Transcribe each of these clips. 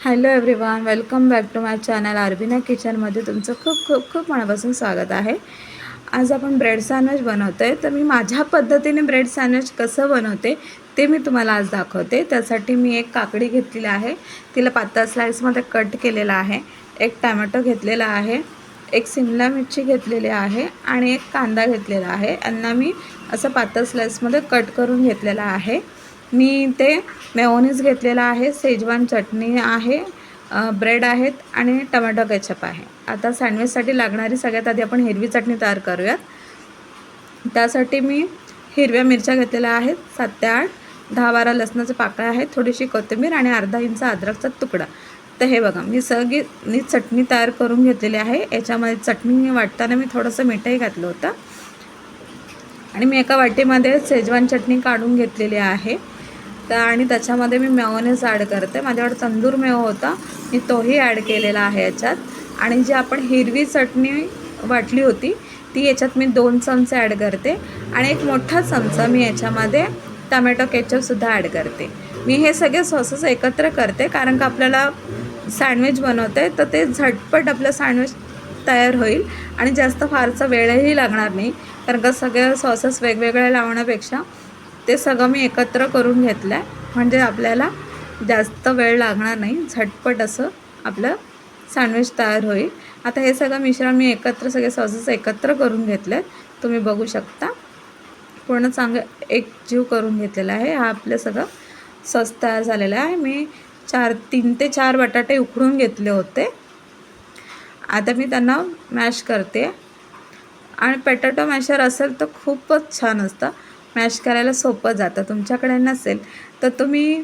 Hello everyone, welcome back to my channel Arbina किचनमध्ये तुमचं खूप खूप खूप मनापासून स्वागत आहे. आज आपण ब्रेड सँडविच बनवतो आहे. तर मी माझ्या पद्धतीने ब्रेड सँडविच कसं बनवते ते मी तुम्हाला आज दाखवते. त्यासाठी मी एक काकडी घेतलेली आहे, तिला पातळ स्लाईसमध्ये कट केलेला आहे. एक टॅमॅटो घेतलेला आहे, एक शिमला मिरची घेतलेली आहे आणि एक कांदा घेतलेला आहे. यांना मी असं पातळ स्लाईसमध्ये कट करून घेतलेला आहे. मी ते मेयोनीज घेतलेला आहे, शेजवान चटणी आहे, ब्रेड आहेत आणि टोमॅटो केचप आहे. आता सँडविचसाठी लागणारी सगळ्यात आधी आपण हिरवी चटणी तयार करूयात. त्यासाठी मी हिरव्या मिरच्या घेतलेल्या आहेत 7 ते 8, 10-12 लसणाचे पाकळ्या आहेत, थोडीशी कोथिंबीर आणि अर्धा इंच अद्रकचा तुकडा. तर हे बघा, मी सगळी चटणी तयार करून घेतलेली आहे. याच्यामध्ये चटणी वाटताना मी थोडंसं मीठही घातलं होतं आणि मी एका वाटीमध्ये शेजवान चटणी काढून घेतलेली आहे. आणि त्याच्यामध्ये मी मेयोनीज ॲड करते. माझ्याकडे तंदूर मेयो होता, मी तोही ॲड केलेला आहे याच्यात. आणि जी आपण हिरवी चटणी वाटली होती ती याच्यात मी 2 चमचे ॲड करते आणि एक मोठा चमचा मी याच्यामध्ये टमॅटो केचपसुद्धा ॲड करते. मी हे सगळे सॉसेस एकत्र करते कारण का आपल्याला सँडविच बनवते आहे, तर ते झटपट आपलं सँडविच तयार होईल आणि जास्त फारसा वेळही लागणार नाही. कारण का सगळे सॉसेस वेगवेगळे लावण्यापेक्षा ते सगळं मी एकत्र करून घेतलं आहे, म्हणजे आपल्याला जास्त वेळ लागणार नाही, झटपट असं आपलं सँडविच तयार होईल. आता हे सगळं मिश्रण मी सगळे सॉसेस एकत्र करून घेतले. तुम्ही बघू शकता, पूर्ण चांगलं एकजीव करून घेतलेला आहे. हा आपलं सगळं सॉस तयार झालेला आहे. मी 3 ते 4 बटाटे उकडून घेतले होते. आता मी त्यांना मॅश करते आणि पोटॅटो मॅशर असेल तर खूपच छान असतं, मॅश करायला सोपं जातं. तुमच्याकडे नसेल तर तुम्ही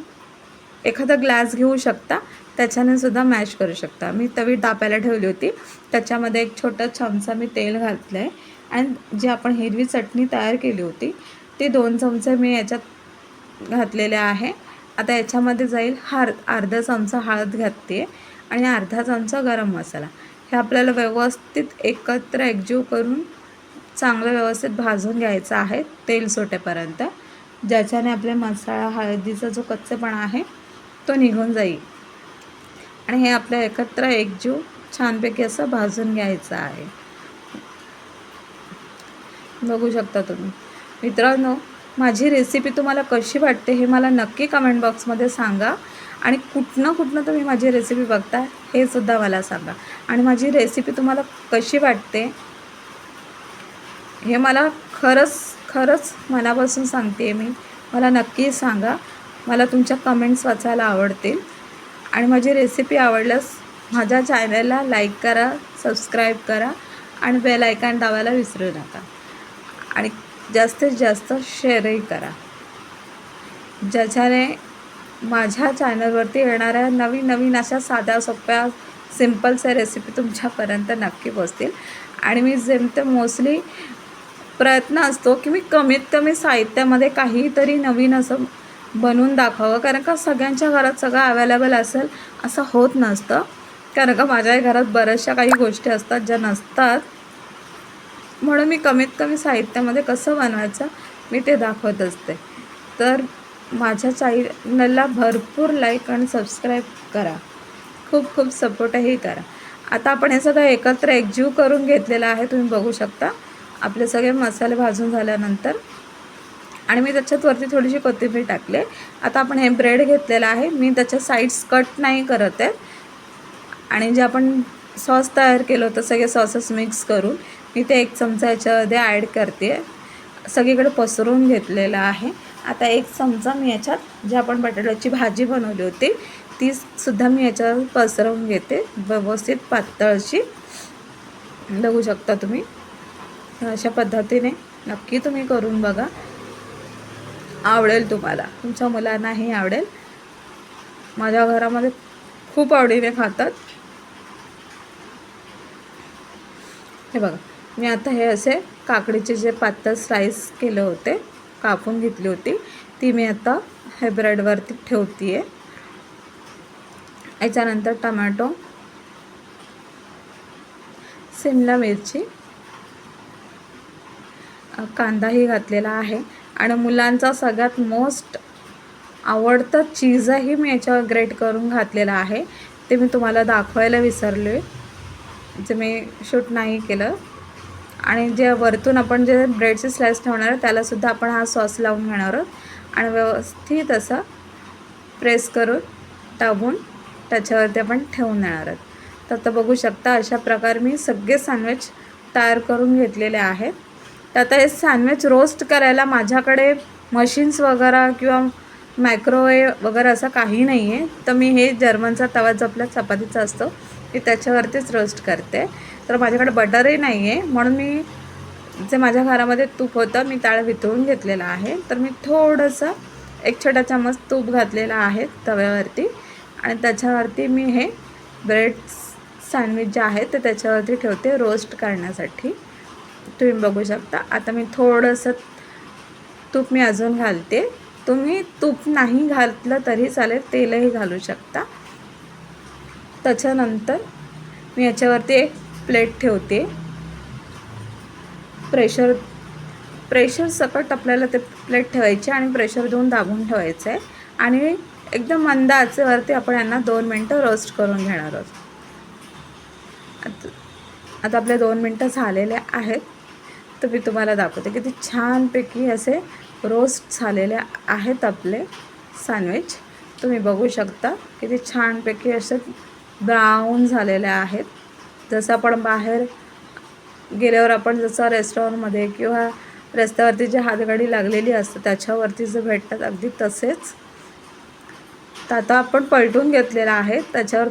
एखादा ग्लास घेऊ शकता, त्याच्याने सुद्धा मॅश करू शकता. मी तवी तापायला ठेवली होती, त्याच्यामध्ये एक छोटा चमचा मी तेल घातलं आहे आणि जी आपण हिरवी चटणी तयार केली होती ती 2 चमचे मी याच्यात घातलेले आहे. आता याच्यामध्ये जाईल अर्धा चमचा हळद घालते आहे आणि अर्धा चमचा गरम मसाला. हे आपल्याला व्यवस्थित एकत्र एकजीव करून चांगलं व्यवस्थित भाजून घ्यायचं आहे तेल सुटेपर्यंत, ज्याच्याने आपल्या मसाला हळदीचा जो कच्चेपणा आहे तो निघून जाईल आणि हे आपल्या एकत्र एकजीव छानपैकी असं भाजून घ्यायचं आहे. बघू शकता तुम्ही. मित्रांनो, माझी रेसिपी तुम्हाला कशी वाटते हे मला नक्की कमेंट बॉक्समध्ये सांगा आणि कुठनं तुम्ही माझी रेसिपी बघता हे सुद्धा मला सांगा. आणि माझी रेसिपी तुम्हाला कशी वाटते हे मला खरंच मनापासून सांगते मी. मला नक्की सांगा, मला तुमच्या कमेंट्स वाचायला आवडतील. आणि माझी रेसिपी आवडल्यास माझ्या चॅनलला लाईक करा, सबस्क्राईब करा आणि बेल आयकॉन दाबायला विसरू नका. आणि जास्तीत जास्त शेअरही करा, ज्याच्याने माझ्या चॅनलवरती येणाऱ्या नवीन अशा साध्या सोप्या सिम्पलच्या रेसिपी तुमच्यापर्यंत नक्की पोचतील. आणि मी जेमतेम मोस्टली प्रयत्न असतो की मी कमीत कमी साहित्यामध्ये काहीतरी नवीन असं बनवून दाखवावं, कारण का सगळ्यांच्या घरात सगळं अवेलेबल असेल असं होत नसतं. कारण का माझ्याही घरात बऱ्याचशा काही गोष्टी असतात ज्या नसतात, म्हणून मी कमीत कमी साहित्यामध्ये कसं बनवायचं मी ते दाखवत असते. तर माझ्या चॅनलला भरपूर लाईक आणि सबस्क्राईब करा, खूप सपोर्टही करा. आता आपण हे सगळं एकत्र एकजीव करून घेतलेलं आहे, तुम्ही बघू शकता. आपले सगळे मसाले भाजून झाल्यानंतर आणि मी त्याच्यात वरती थोडीशी कोथिंबीर टाकले. आता आपण हे ब्रेड घेतलेलं आहे, मी त्याच्या साईड्स कट नाही करत आहे. आणि जे आपण सॉस तयार केलं होतं सगळे सॉसेस मिक्स करून मी ते 1 चमचा याच्यामध्ये ॲड करते, सगळीकडे पसरवून घेतलेलं आहे. आता 1 चमचा मी याच्यात जे आपण बटाट्याची भाजी बनवली होती ती सुद्धा मी याच्यावर पसरवून घेते, व्यवस्थित पातळ अशी. बघू शकता तुम्ही. अशा पद्धतीने नक्की तुम्ही करून बघा, आवडेल तुम्हाला, तुमच्या मुलांनाही आवडेल. माझ्या घरामध्ये खूप आवडीने खातात. हे बघा, मी आता हे असे काकडीचे जे पातळ स्लाईस केले होते, कापून घेतली होती, ती मी आता हे ब्रेडवरती ठेवते आहे. याच्यानंतर टमॅटो, शिमला मिरची, कांदाही घातलेला आहे आणि मुलांचा सगळ्यात मोस्ट आवडतं चीजही मी याच्यावर ग्रेट करून घातलेला आहे. ते मी तुम्हाला दाखवायला विसरले, जे मी शूट नाही केलं. आणि जे वरतून आपण जे ब्रेडचे स्लाइस ठेवणार आहे त्यालासुद्धा आपण हा सॉस लावून घेणार आहोत आणि व्यवस्थित असं प्रेस करून दाबून त्याच्यावरती आपण ठेवून देणार आहोत. तर आता बघू शकता अशा प्रकारे मी सगळे सँडविच तयार करून घेतलेले आहेत. तर आता हे सँडविच रोस्ट करायला माझ्याकडे मशीन्स वगैरे किंवा मायक्रोवेव्ह वगैरे असं काही नाही आहे. तर मी हे जर्मनचा तवा जो आपला चपातीचा असतो मी त्याच्यावरतीच रोस्ट करते. तर माझ्याकडे बटरही नाही आहे, म्हणून मी जे माझ्या घरामध्ये तूप होतं मी त्याला वितळून घेतलेलं आहे. तर मी थोडंसं एक छोटा चम्मच तूप घातलेला आहे तव्यावरती आणि त्याच्यावरती मी हे ब्रेड सँडविच जे आहे ते त्याच्यावरती ठेवते रोस्ट करण्यासाठी. तुम्ही बघू शकता. आता मी थोडंसं तूप मी अजून घालते. तुम्ही तूप नाही घातलं तरी चालेल, तेलही घालू शकता. त्याच्यानंतर मी याच्यावरती एक प्लेट ठेवते. प्रेशर सकट आपल्याला ते प्लेट ठेवायची आणि प्रेशर देऊन दाबून ठेवायचं आहे आणि एकदम मंद आचेवरती आपण यांना 2 मिनटं रोस्ट करून घेणार आहोत. आता आपले 2 मिनटं झालेले आहेत. तर मी तुम्हाला दाखवते किती छानपैकी असे रोस्ट झालेले आहेत आपले सँडविच. तुम्ही बघू शकता किती छानपैकी असे ब्राऊन झालेले आहेत. जसं आपण बाहेर गेल्यावर आपण जसं रेस्टॉरंटमध्ये किंवा रस्त्यावरती जी हातगाडी लागलेली असते त्याच्यावरती जे भेटतात अगदी तसेच. तर आता आपण पलटून घेतलेलं आहे. त्याच्यावर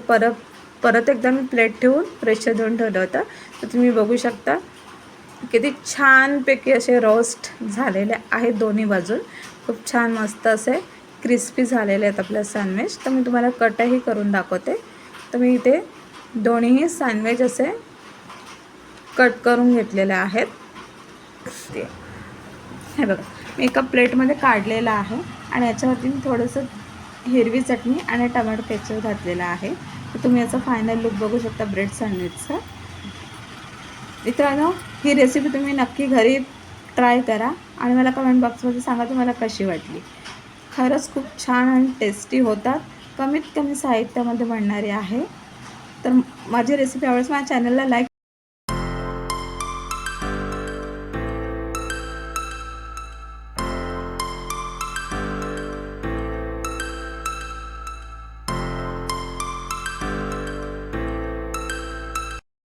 परत एकदा मी प्लेट ठेवून प्रेशर देऊन ठेवलं होतं. तर तुम्ही बघू शकता किती छानपैकी असे रोस्ट झालेले आहेत दोन्ही बाजून. खूप छान मस्त असे क्रिस्पी झालेले आहेत आपले सँडविच. तर मी तुम्हाला कटही करून दाखवते. तर मी इथे दोन्हीही सँडविच असे कट करून घेतलेले आहेत. ते हे बघा मी एका प्लेटमध्ये काढलेलं आहे आणि याच्यावरती मी थोडंसं हिरवी चटणी आणि टोमॅटो केचप घातलेला आहे. तर तुम्ही याचा फायनल लुक बघू शकता ब्रेड सँडविचचा. मित्रांनो, ही रेसिपी तुम्ही नक्की घरी ट्राय करा आणि मला कमेंट बॉक्समध्ये सांगा तुम्हाला कशी वाटली. खरंच खूप छान आणि टेस्टी होतात. कमीत कमी साहित्यामध्ये बनणारी आहे. तर माझी रेसिपी आवडल्यास माझ्या चॅनलला लाईक